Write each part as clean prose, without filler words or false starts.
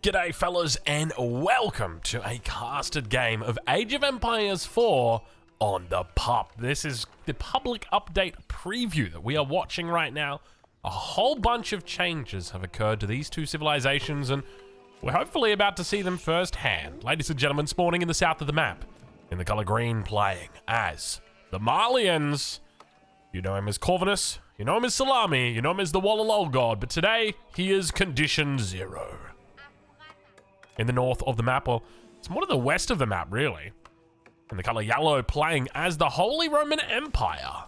G'day fellas and welcome to a casted game of Age of Empires 4 on the PUP. This is the public update preview that we are watching right now. A whole bunch of changes have occurred to these two civilizations and we're hopefully about to see them firsthand. Ladies and gentlemen, spawning in the south of the map, in the color green, playing as the Malians. You know him as Corvinus, you know him as Salami, you know him as the Wallalol God, but today he is Condition 0. In the north of the map, or it's more to the west of the map, really. In the color yellow, playing as the Holy Roman Empire.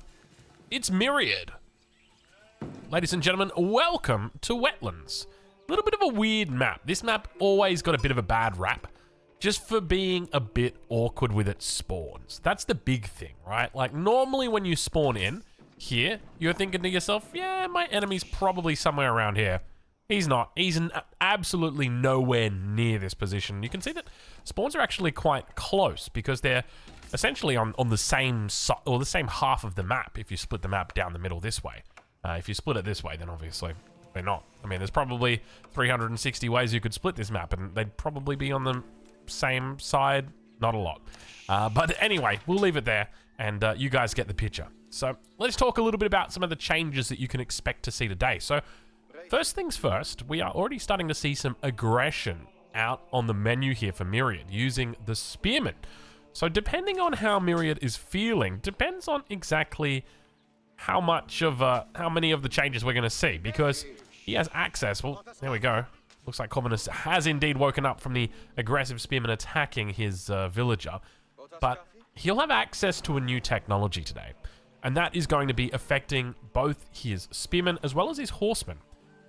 It's Myriad. Ladies and gentlemen, welcome to Wetlands. A little bit of a weird map. This map always got a bit of a bad rap, just for being a bit awkward with its spawns. That's the big thing, right? Like, normally when you spawn in here, you're thinking to yourself, yeah, my enemy's probably somewhere around here. He's not. He's absolutely nowhere near this position. You can see that spawns are actually quite close because they're essentially on the same side, or the same half of the map if you split the map down the middle this way. If you split it this way, then obviously they're not. I mean, there's probably 360 ways you could split this map, and they'd probably be on the same side. Not a lot. But anyway, we'll leave it there, and you guys get the picture. So let's talk a little bit about some of the changes that you can expect to see today. So first things first, we are already starting to see some aggression out on the menu here for Myriad using the Spearmen. So depending on how Myriad is feeling, depends on exactly how many of the changes we're going to see, because he has access. Well, there we go. Looks like Corvinus has indeed woken up from the aggressive Spearmen attacking his villager, but he'll have access to a new technology today, and that is going to be affecting both his Spearmen as well as his Horsemen.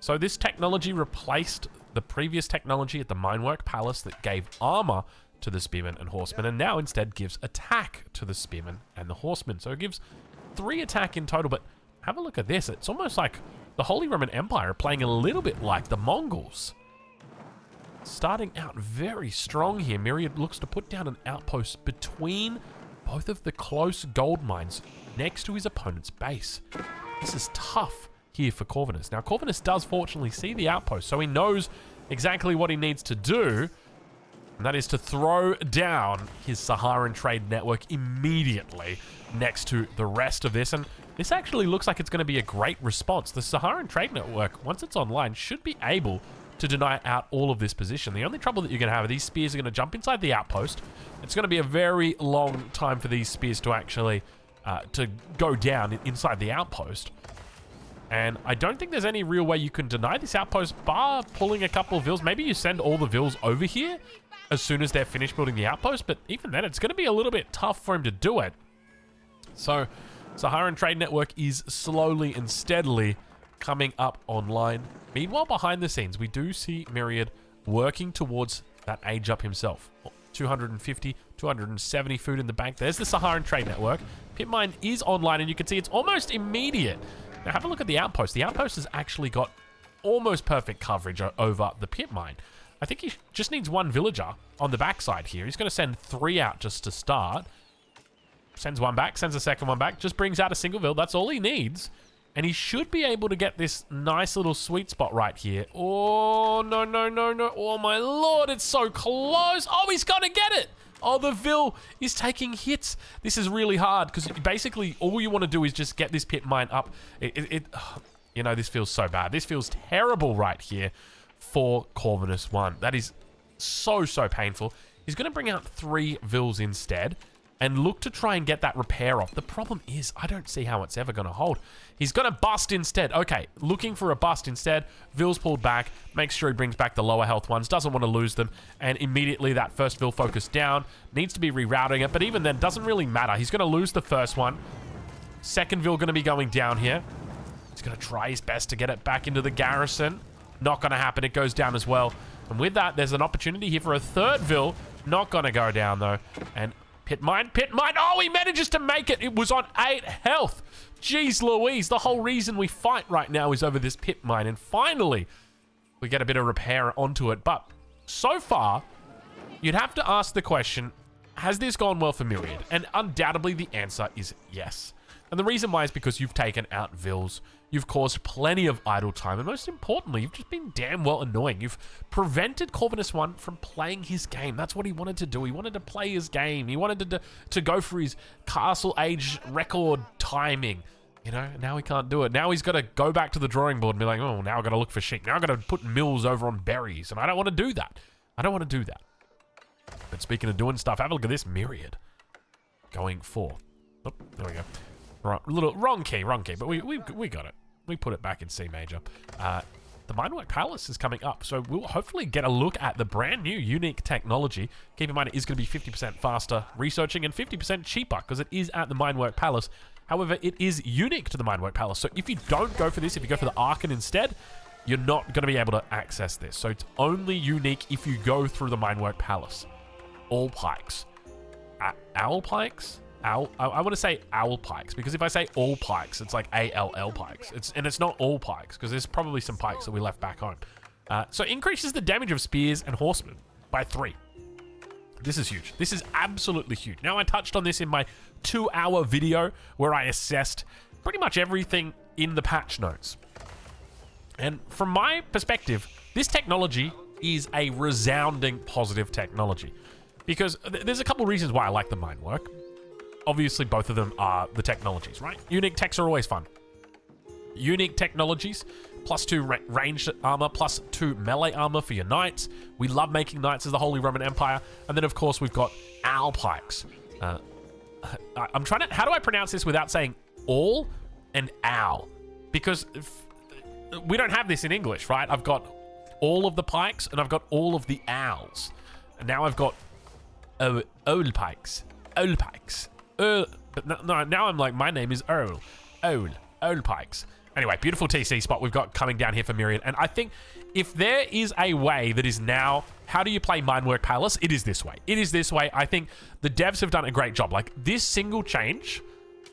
So this technology replaced the previous technology at the Meinwerk Palace that gave armor to the Spearmen and Horsemen, and now instead gives attack to the Spearmen and the Horsemen. So it gives 3 attack in total, but have a look at this. It's almost like the Holy Roman Empire playing a little bit like the Mongols. Starting out very strong here, Myriad looks to put down an outpost between both of the close gold mines next to his opponent's base. This is tough here for Corvinus. Now, Corvinus does fortunately see the outpost, so he knows exactly what he needs to do, and that is to throw down his Saharan trade network immediately next to the rest of this, and this actually looks like it's going to be a great response. The Saharan trade network, once it's online, should be able to deny out all of this position. The only trouble that you're going to have are these spears are going to jump inside the outpost. It's going to be a very long time for these spears to actually to go down inside the outpost. And I don't think there's any real way you can deny this outpost bar pulling a couple of vills. Maybe you send all the vills over here as soon as they're finished building the outpost, but even then it's going to be a little bit tough for him to do it. So Saharan Trade Network is slowly and steadily coming up online. Meanwhile, behind the scenes, we do see Myriad working towards that age up himself. 250, 270 food in the bank. There's the Saharan Trade Network. Pit mine is online, and you can see it's almost immediate. Now have a look at the outpost. The outpost has actually got almost perfect coverage over the pit mine. I think he just needs 1 villager on the backside here. He's going to send 3 out just to start. Sends 1 back, sends a second one back, just brings out a single vill. That's all he needs. And he should be able to get this nice little sweet spot right here. Oh, no, no, no, no. Oh, my lord, it's so close. Oh, he's going to get it. Oh, the vill is taking hits. This is really hard because basically all you want to do is just get this pit mine up. You know, this feels so bad. This feels terrible right here for Corvinus 1. That is so, so painful. He's going to bring out 3 vills instead and look to try and get that repair off. The problem is, I don't see how it's ever going to hold. He's going to bust instead. Okay, looking for a bust instead. Vill's pulled back, makes sure he brings back the lower health ones, doesn't want to lose them, and immediately that first vill focused down, needs to be rerouting it, but even then, doesn't really matter. He's going to lose the first one. Second vill going to be going down here. He's going to try his best to get it back into the garrison. Not going to happen. It goes down as well. And with that, there's an opportunity here for a third vill. Not going to go down, though. And Pit mine. Oh, he manages to make it. It was on 8 health. Jeez Louise. The whole reason we fight right now is over this pit mine. And finally, we get a bit of repair onto it. But so far, you'd have to ask the question, has this gone well for Myriad? And undoubtedly, the answer is yes. And the reason why is because you've taken out vills, you've caused plenty of idle time, and most importantly, you've just been damn well annoying. You've prevented Corvinus 1 from playing his game. That's what he wanted to do. He wanted to play his game. He wanted to go for his castle age record timing. You know, now he can't do it. Now he's got to go back to the drawing board and be like, oh, now I've got to look for sheep. Now I've got to put mills over on berries, and I don't want to do that. I don't want to do that. But speaking of doing stuff, have a look at this myriad. Going for. Oh, there we go. Right, wrong key, but we got it. We put it back in C major. The Meinwerk Palace is coming up, so we'll hopefully get a look at the brand new unique technology. Keep in mind, it is going to be 50% faster researching and 50% cheaper because it is at the Meinwerk Palace. However, it is unique to the Meinwerk Palace, so if you don't go for this, if you go for the Archon instead, you're not going to be able to access this. So it's only unique if you go through the Meinwerk Palace. All pikes. Owl pikes? I want to say owl pikes, because if I say all pikes, it's like ALL pikes. It's not all pikes, because there's probably some pikes that we left back home. So increases the damage of spears and horsemen by 3. This is huge. This is absolutely huge. Now, I touched on this in my 2-hour video where I assessed pretty much everything in the patch notes. And from my perspective, this technology is a resounding positive technology, because there's a couple reasons why I like the Meinwerk. Obviously, both of them are the technologies, right? Unique techs are always fun. Unique technologies, +2 ranged armor, +2 melee armor for your knights. We love making knights as the Holy Roman Empire. And then, of course, we've got owl pikes. I'm trying to... How do I pronounce this without saying all and owl? Because we don't have this in English, right? I've got all of the pikes and I've got all of the owls. And now I've got owl pikes. Owl pikes. But no, now I'm like, my name is Earl. Owl pikes. Anyway, beautiful TC spot we've got coming down here for Myriad. And I think if there is a way that is now, how do you play Meinwerk Palace? It is this way. It is this way. I think the devs have done a great job. Like, this single change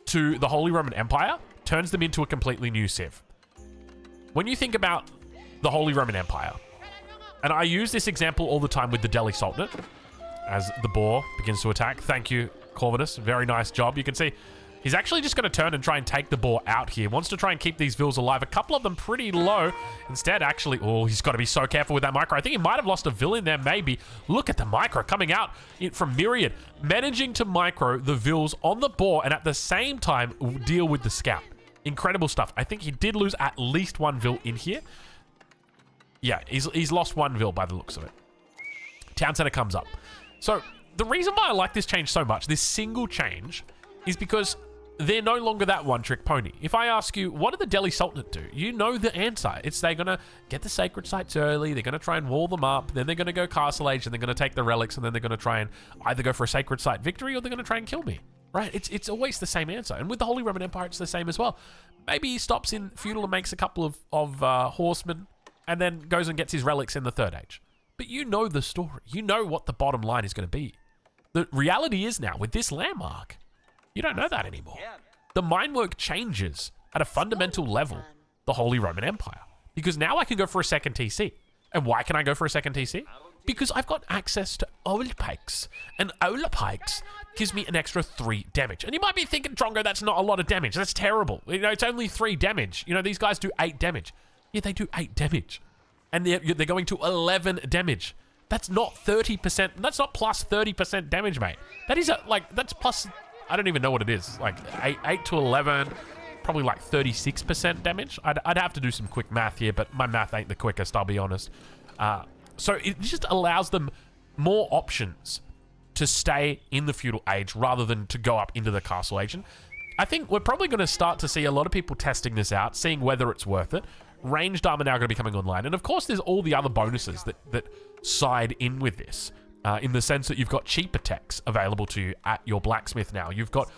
to the Holy Roman Empire turns them into a completely new civ. When you think about the Holy Roman Empire, and I use this example all the time with the Delhi Sultanate, as the boar begins to attack. Thank you, Corvinus. Very nice job. You can see he's actually just going to turn and try and take the boar out here. Wants to try and keep these vills alive. A couple of them pretty low. Instead, actually, oh, he's got to be so careful with that micro. I think he might have lost a vill in there, maybe. Look at the micro coming out from Myriad. Managing to micro the vills on the boar and at the same time deal with the scout. Incredible stuff. I think he did lose at least 1 vill in here. Yeah, he's lost 1 vill by the looks of it. Town center comes up. So the reason why I like this change so much, this single change, is because they're no longer that one-trick pony. If I ask you, what did the Delhi Sultanate do? You know the answer. It's they're going to get the sacred sites early, they're going to try and wall them up, then they're going to go Castle Age, and they're going to take the relics, and then they're going to try and either go for a sacred site victory, or they're going to try and kill me. Right? It's always the same answer. And with the Holy Roman Empire, it's the same as well. Maybe he stops in feudal and makes a couple of horsemen, and then goes and gets his relics in the Third Age. But you know the story. You know what the bottom line is going to be. The reality is now, with this landmark, you don't know that anymore. The Meinwerk changes at a fundamental level the Holy Roman Empire. Because now I can go for a second TC. And why can I go for a second TC? Because I've got access to owl pikes. And owl pikes gives me an extra 3 damage. And you might be thinking, Drongo, that's not a lot of damage. That's terrible. You know, it's only 3 damage. You know, these guys do 8 damage. Yeah, they do 8 damage. And they're going to 11 damage. That's not 30%. That's not plus 30% damage, mate. That is that's plus, I don't even know what it is. Like 8 to 11, probably like 36% damage. I'd have to do some quick math here, but my math ain't the quickest, I'll be honest. So it just allows them more options to stay in the feudal age rather than to go up into the castle age. And I think we're probably going to start to see a lot of people testing this out, seeing whether it's worth it. Ranged armor now going to be coming online. And of course, there's all the other bonuses that side in with this. In the sense that you've got cheaper techs available to you at your blacksmith now. You've got,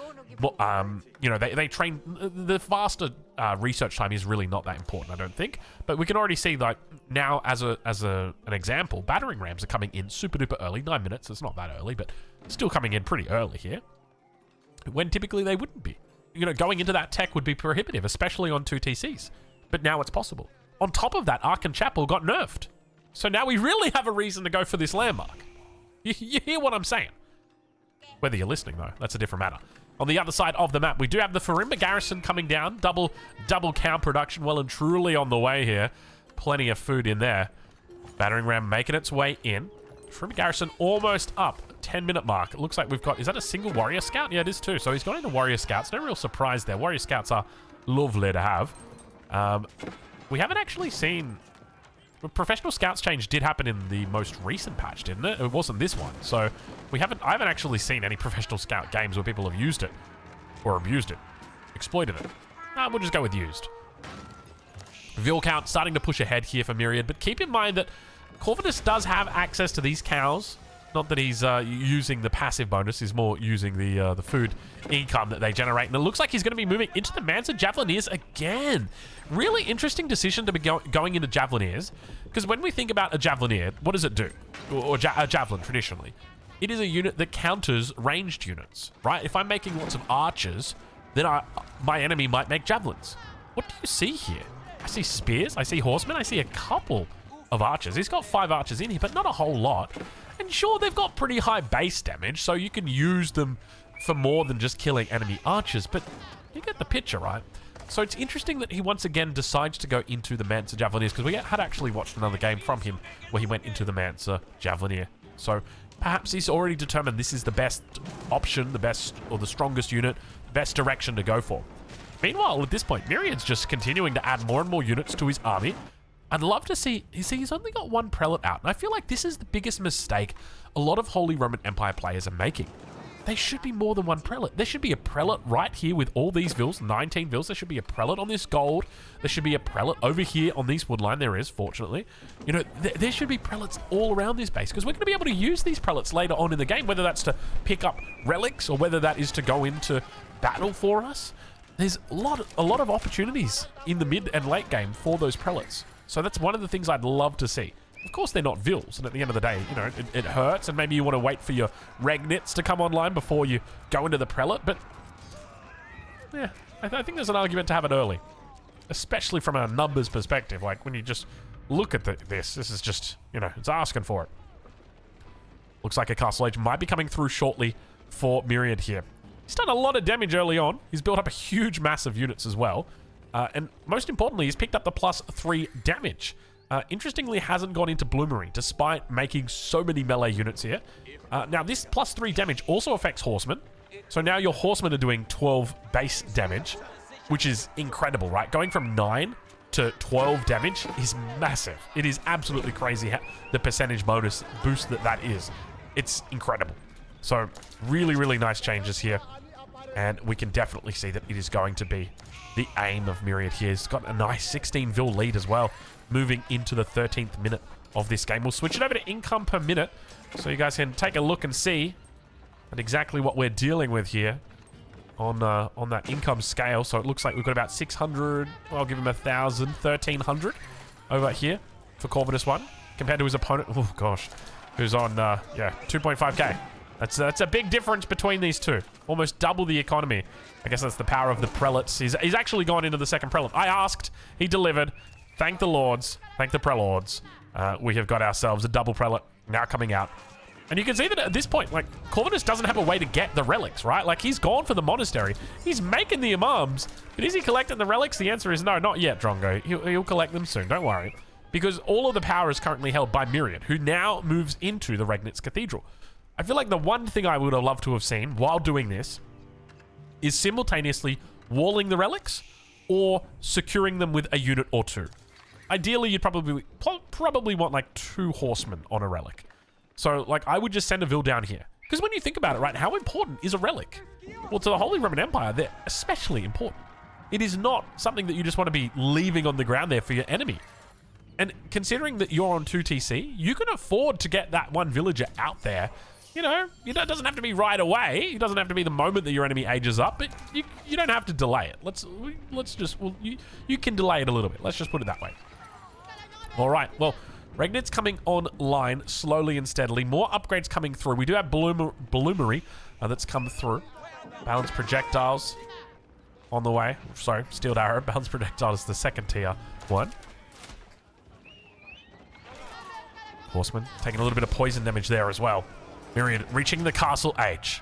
you know, they train, the faster research time is really not that important, I don't think. But we can already see, like, now as an example, battering rams are coming in super duper early, 9 minutes. It's not that early, but still coming in pretty early here. When typically they wouldn't be. You know, going into that tech would be prohibitive, especially on 2 TCs. But now it's possible. On top of that, Ark and Chapel got nerfed. So now we really have a reason to go for this landmark. You hear what I'm saying? Whether you're listening, though, that's a different matter. On the other side of the map, we do have the Farimba garrison coming down. Double cow production well and truly on the way here. Plenty of food in there. Battering ram making its way in. Farimba garrison almost up. 10-minute mark. It looks like we've got... Is that a single warrior scout? Yeah, it is too. So he's gone into warrior scouts. No real surprise there. Warrior scouts are lovely to have. We haven't actually seen... Professional scouts change did happen in the most recent patch, didn't it? It wasn't this one. So I haven't actually seen any professional scout games where people have used it. Or abused it. Exploited it. We'll just go with used. Veal count starting to push ahead here for Myriad, but keep in mind that Corvinus does have access to these cows. Not that he's using the passive bonus, he's more using the food income that they generate. And it looks like he's going to be moving into the Mansa Javelineers again. Really interesting decision to be going into Javelineers, because when we think about a Javelineer, what does it do? Or a Javelin, traditionally. It is a unit that counters ranged units, right? If I'm making lots of archers, then my enemy might make Javelins. What do you see here? I see spears, I see horsemen, I see a couple of archers. He's got 5 archers in here, but not a whole lot. And sure, they've got pretty high base damage, so you can use them for more than just killing enemy archers, but you get the picture, right? So it's interesting that he once again decides to go into the Mansa Javelineers, because we had actually watched another game from him where he went into the Mansa Javelineer. So perhaps he's already determined this is the best option, the best or the strongest unit, best direction to go for. Meanwhile, at this point, Myriad's just continuing to add more and more units to his army. I'd love to see, he's only got 1 prelate out, and I feel like this is the biggest mistake a lot of Holy Roman Empire players are making. They should be more than 1 prelate. There should be a prelate right here with all these vills, 19 vills. There should be a prelate on this gold. There should be a prelate over here on this woodline. There is, fortunately. You know, there should be prelates all around this base, because we're going to be able to use these prelates later on in the game, whether that's to pick up relics or whether that is to go into battle for us. There's a lot of opportunities in the mid and late game for those prelates. So that's one of the things I'd love to see. Of course, they're not vills, and at the end of the day, you know, it hurts, and maybe you want to wait for your regnits to come online before you go into the prelate, but yeah, I think there's an argument to have it early, especially from a numbers perspective. Like, when you just look at this is just, you know, it's asking for it. Looks like a Castle Age might be coming through shortly for Myriad here. He's done a lot of damage early on. He's built up a huge mass of units as well. And most importantly, he's picked up the +3 damage. Interestingly, hasn't gone into Bloomery, despite making so many melee units here. Now, this +3 damage also affects Horsemen. So now your Horsemen are doing 12 base damage, which is incredible, right? Going from 9 to 12 damage is massive. It is absolutely crazy the percentage bonus boost that is. It's incredible. So really, really nice changes here. And we can definitely see that it is going to be the aim of Myriad here. He's got a nice 16 vil lead as well, moving into the 13th minute of this game. We'll switch it over to income per minute, so you guys can take a look and see at exactly what we're dealing with here on that income scale. So it looks like we've got about 600, well, I'll give him 1,000, 1,300 over here for Corvinus 1, compared to his opponent, oh gosh, who's on, yeah, 2.5k. That's a big difference between these two. Almost double the economy. I guess that's the power of the prelates. He's actually gone into the second prelate. I asked, he delivered. Thank the lords, thank the prelords. We have got ourselves a double prelate now coming out. And you can see that at this point, like, Corvinus doesn't have a way to get the relics, right? Like, he's gone for the monastery. He's making the imams. But is he collecting the relics? The answer is no, not yet, Drongo. He'll collect them soon, don't worry. Because all of the power is currently held by Myriad, who now moves into the Regnitz Cathedral. I feel like the one thing I would have loved to have seen while doing this is simultaneously walling the relics or securing them with a unit or 2. Ideally, you'd probably want like 2 horsemen on a relic. So, like, I would just send a Vil down here. Because when you think about it, right, how important is a relic? Well, to the Holy Roman Empire, they're especially important. It is not something that you just want to be leaving on the ground there for your enemy. And considering that you're on 2 TC, you can afford to get that one villager out there. You know, it doesn't have to be right away. It doesn't have to be the moment that your enemy ages up, but you don't have to delay it. You can delay it a little bit. Let's just put it that way. All right, well, Regnit's coming online slowly and steadily. More upgrades coming through. We do have Bloomery that's come through. Balanced projectiles on the way. Sorry, Steeled Arrow. Balanced projectile is the second tier one. Horseman taking a little bit of poison damage there as well. Myriad reaching the Castle Age.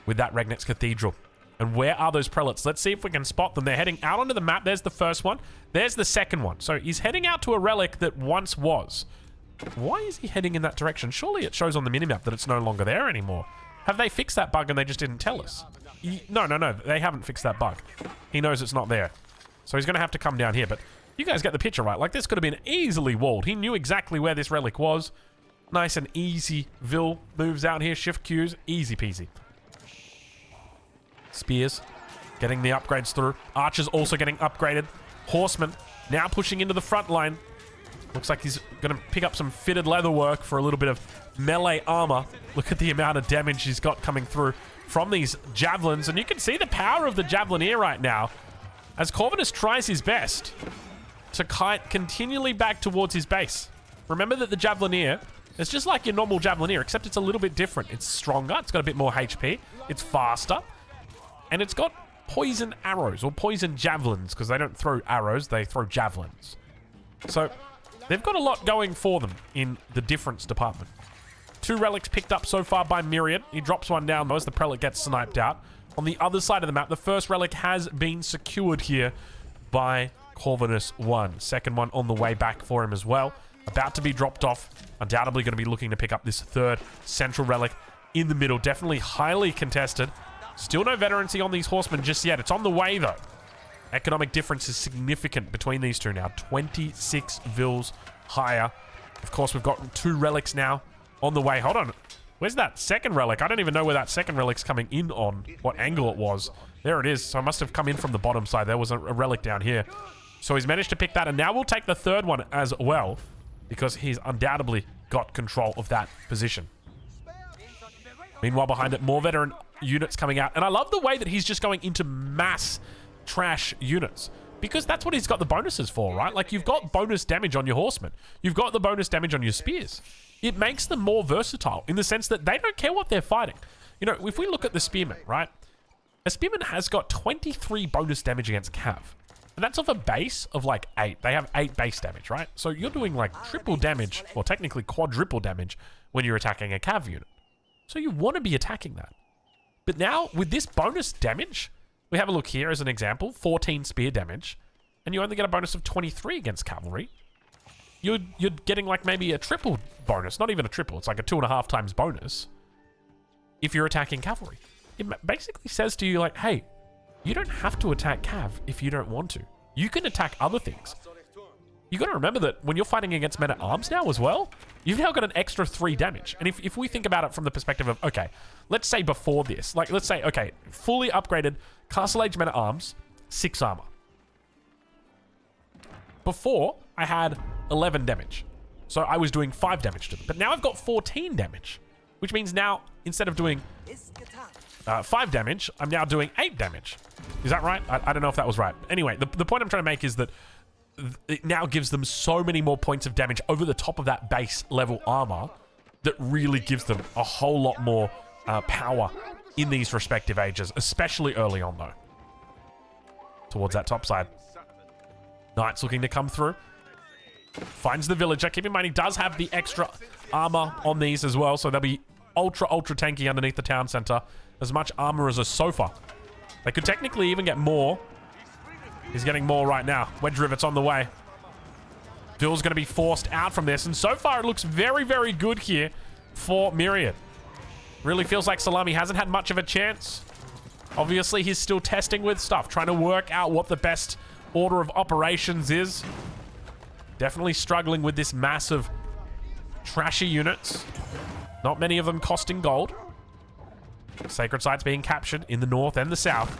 with that Regnitz Cathedral. And where are those prelates? Let's see if we can spot them. They're heading out onto the map. There's the first one. There's the second one. So he's heading out to a relic that once was. Why is he heading in that direction? Surely it shows on the minimap that it's no longer there anymore. Have they fixed that bug and they just didn't tell us? No. They haven't fixed that bug. He knows it's not there. So he's going to have to come down here. But you guys get the picture, right? Like, this could have been easily walled. He knew exactly where this relic was. Nice and easy. Vil moves out here. Shift Qs. Easy peasy. Spears getting the upgrades through. Archers also getting upgraded. Horsemen now pushing into the front line. Looks like he's going to pick up some fitted leather work for a little bit of melee armor. Look at the amount of damage he's got coming through from these javelins. And you can see the power of the Javelineer right now as Corvinus tries his best to kite continually back towards his base. Remember that the Javelineer is just like your normal Javelineer, except it's a little bit different. It's stronger. It's got a bit more HP. It's faster. And it's got poison arrows, or poison javelins, because they don't throw arrows, they throw javelins. So they've got a lot going for them in the difference department. 2 relics picked up so far by Myriad. He drops one down though as the prelate gets sniped out. On the other side of the map, the first relic has been secured here by Corvinus 1. Second one on the way back for him as well. About to be dropped off. Undoubtedly going to be looking to pick up this third central relic in the middle. Definitely highly contested. Still no veterancy on these horsemen just yet. It's on the way, though. Economic difference is significant between these two now. 26 Vils higher. Of course, we've got 2 relics now on the way. Hold on. Where's that second relic? I don't even know where that second relic's coming in on. What angle it was. There it is. So it must have come in from the bottom side. There was a relic down here. So he's managed to pick that. And now we'll take the third one as well, because he's undoubtedly got control of that position. Meanwhile, behind it, more veteran units coming out. And I love the way that he's just going into mass trash units, because that's what he's got the bonuses for, right? Like, you've got bonus damage on your horsemen. You've got the bonus damage on your spears. It makes them more versatile in the sense that they don't care what they're fighting. You know, if we look at the spearmen, right? A spearman has got 23 bonus damage against Cav. And that's off a base of like 8. They have 8 base damage, right? So you're doing like triple damage, or technically quadruple damage, when you're attacking a Cav unit. So you want to be attacking that. But now, with this bonus damage, we have a look here as an example, 14 spear damage, and you only get a bonus of 23 against cavalry. You're getting like maybe a triple bonus, not even a triple, it's like a 2.5 times bonus if you're attacking cavalry. It basically says to you like, hey, you don't have to attack Cav if you don't want to. You can attack other things. You got to remember that when you're fighting against men-at-arms now as well, you've now got an extra 3 damage. And if we think about it from the perspective of, okay, let's say before this, like let's say, okay, fully upgraded Castle Age men-at-arms, 6 armor. Before, I had 11 damage. So I was doing 5 damage to them. But now I've got 14 damage, which means now, instead of doing 5 damage, I'm now doing 8 damage. Is that right? I don't know if that was right. Anyway, the point I'm trying to make is that it now gives them so many more points of damage over the top of that base level armor that really gives them a whole lot more power in these respective ages, especially early on though. Towards that top side. Knight's looking to come through. Finds the villager. Keep in mind he does have the extra armor on these as well, so they'll be ultra tanky underneath the town center. As much armor as a sofa. They could technically even get more. He's getting more right now. Wedge Rivet's on the way. Vil's going to be forced out from this. And so far, it looks very, very good here for Myriad. Really feels like Salami hasn't had much of a chance. Obviously, he's still testing with stuff. Trying to work out what the best order of operations is. Definitely struggling with this massive trashy units. Not many of them costing gold. Sacred sites being captured in the north and the south.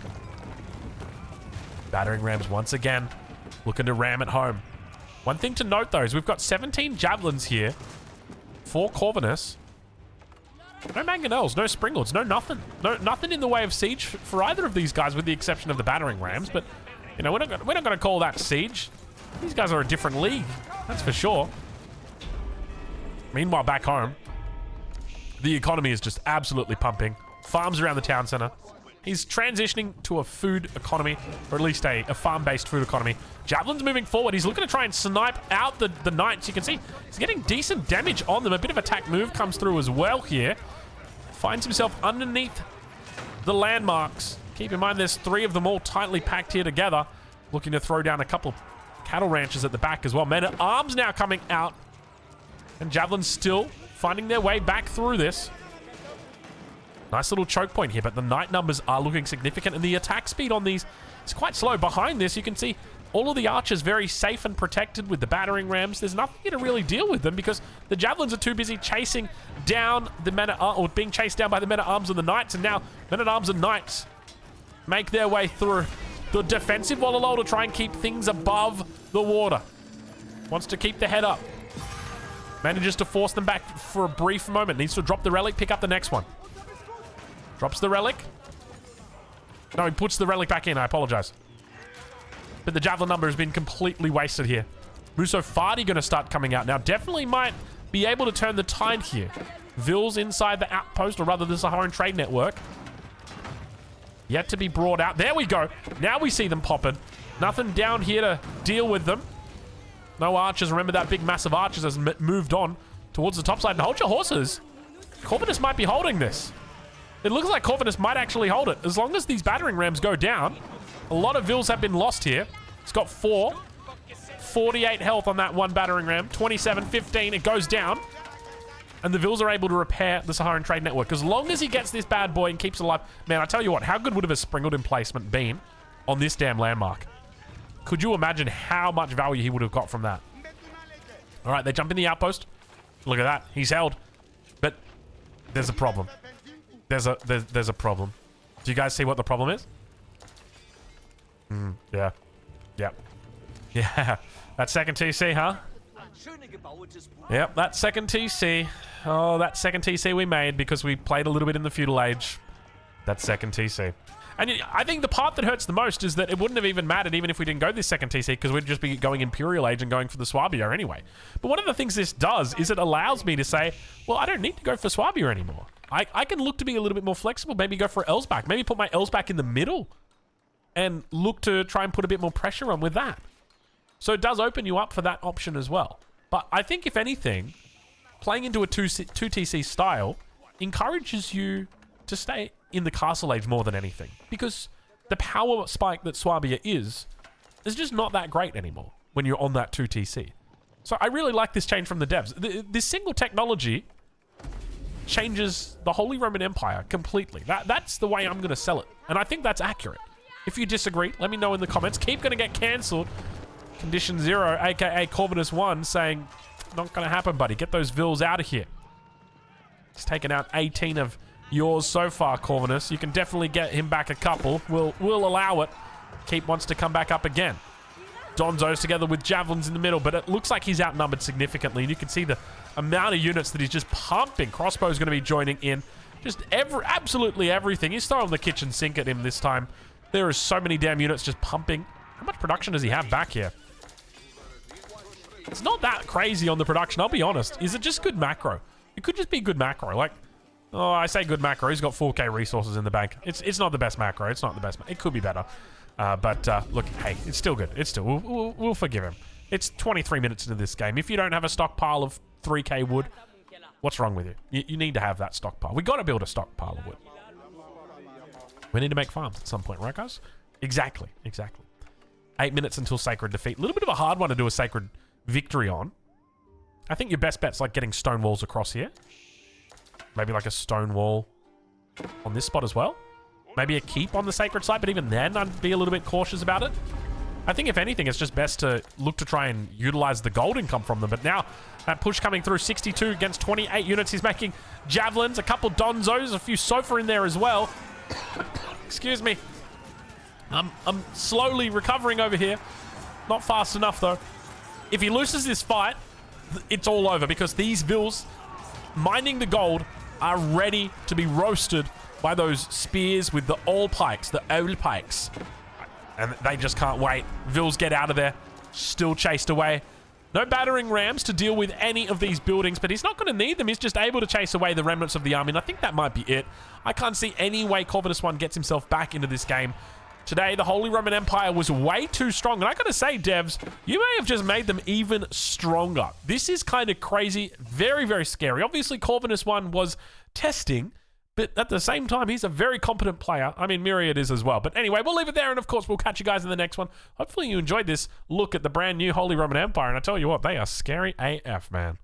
Battering rams once again looking to ram at home. One thing to note though is we've got 17 javelins here for Corvinus. No mangonels, no springlords, no nothing. Nothing in the way of siege for either of these guys with the exception of the battering rams. But, you know, we're not going to call that siege. These guys are a different league, that's for sure. Meanwhile, back home, the economy is just absolutely pumping. Farms around the town center. He's transitioning to a food economy, or at least a farm-based food economy. Javelin's moving forward. He's looking to try and snipe out the knights. You can see he's getting decent damage on them. A bit of attack move comes through as well here. Finds himself underneath the landmarks. Keep in mind there's 3 of them all tightly packed here together, looking to throw down a couple cattle ranches at the back as well. Men at arms now coming out, and javelins still finding their way back through this. Nice little choke point here, but the knight numbers are looking significant, and the attack speed on these is quite slow. Behind this, you can see all of the archers very safe and protected with the battering rams. There's nothing here to really deal with them because the javelins are too busy chasing down the men at arms, or being chased down by the men at arms and the knights, and now men at arms and knights make their way through the defensive wall to try and keep things above the water. Wants to keep the head up. Manages to force them back for a brief moment. Needs to drop the relic, pick up the next one. Drops the relic. No, he puts the relic back in. I apologize. But the javelin number has been completely wasted here. Muso Fadi going to start coming out now. Definitely might be able to turn the tide here. Vils inside the outpost, or rather the Saharan Trade Network. Yet to be brought out. There we go. Now we see them popping. Nothing down here to deal with them. No archers. Remember that big massive archers has moved on towards the top side. And hold your horses. Corvinus might be holding this. It looks like Corvinus might actually hold it. As long as these battering rams go down. A lot of Vils have been lost here. It's got 4. 48 health on that one battering ram. 27, 15. It goes down. And the Vils are able to repair the Saharan Trade Network. As long as he gets this bad boy and keeps it alive. Man, I tell you what, how good would have a sprinkled emplacement been on this damn landmark? Could you imagine how much value he would have got from that? All right, they jump in the outpost. Look at that. He's held. But there's a problem. There's a problem. Do you guys see what the problem is? Yeah. Yep. Yeah. That second TC, huh? Yep, that second TC. Oh, that second TC we made because we played a little bit in the feudal age. That second TC. And I think the part that hurts the most is that it wouldn't have even mattered even if we didn't go this second TC because we'd just be going Imperial Age and going for the Swabia anyway. But one of the things this does is it allows me to say, well, I don't need to go for Swabia anymore. I can look to be a little bit more flexible. Maybe go for Elsbach. Maybe put my Elsbach in the middle and look to try and put a bit more pressure on with that. So it does open you up for that option as well. But I think if anything, playing into a 2 TC style encourages you to stay in the Castle Age more than anything. Because the power spike that Swabia is just not that great anymore when you're on that 2 TC. So I really like this change from the devs. This single technology changes the Holy Roman Empire completely. That's the way I'm going to sell it. And I think that's accurate. If you disagree, let me know in the comments. Keep going to get cancelled. Condition 0, aka Corvinus 1, saying, not going to happen, buddy. Get those Vils out of here. He's taken out 18 of yours so far, Corvinus. You can definitely get him back a couple. We'll allow it. Keep wants to come back up again. Donzo's together with javelins in the middle, but it looks like he's outnumbered significantly. And you can see the amount of units that he's just pumping. Crossbow's going to be joining in. Just absolutely everything. He's throwing the kitchen sink at him this time. There are so many damn units just pumping. How much production does he have back here? It's not that crazy on the production, I'll be honest. Is it just good macro? It could just be good macro. Like, oh, I say good macro. He's got 4K resources in the bank. It's not the best macro. It's not the best. It could be better. But look, hey, it's still good. It's still... We'll forgive him. It's 23 minutes into this game. If you don't have a stockpile of 3K wood, what's wrong with you? You need to have that stockpile. We got to build a stockpile of wood. We need to make farms at some point, right, guys? Exactly. 8 minutes until Sacred Defeat. A little bit of a hard one to do a Sacred Victory on. I think your best bet's like getting stone walls across here. Maybe like a stone wall on this spot as well. Maybe a keep on the sacred site, but even then I'd be a little bit cautious about it. I think if anything, it's just best to look to try and utilize the gold income from them. But now that push coming through, 62 against 28 units. He's making javelins, a couple donzos, a few sofa in there as well. Excuse me. I'm slowly recovering over here. Not fast enough though. If he loses this fight, it's all over because these Vils mining the gold are ready to be roasted by those spears with the old pikes, the old pikes. And they just can't wait. Vils get out of there, still chased away. No battering rams to deal with any of these buildings, but he's not going to need them. He's just able to chase away the remnants of the army, and I think that might be it. I can't see any way Corvinus 1 gets himself back into this game. Today, the Holy Roman Empire was way too strong, and I gotta say, devs, you may have just made them even stronger. This is kind of crazy, very, very scary. Obviously, Corvinus 1 was testing, But at the same time, he's a very competent player. I mean, Myriad is as well. But anyway, we'll leave it there. And of course, we'll catch you guys in the next one. Hopefully you enjoyed this look at the brand new Holy Roman Empire. And I tell you what, they are scary AF, man.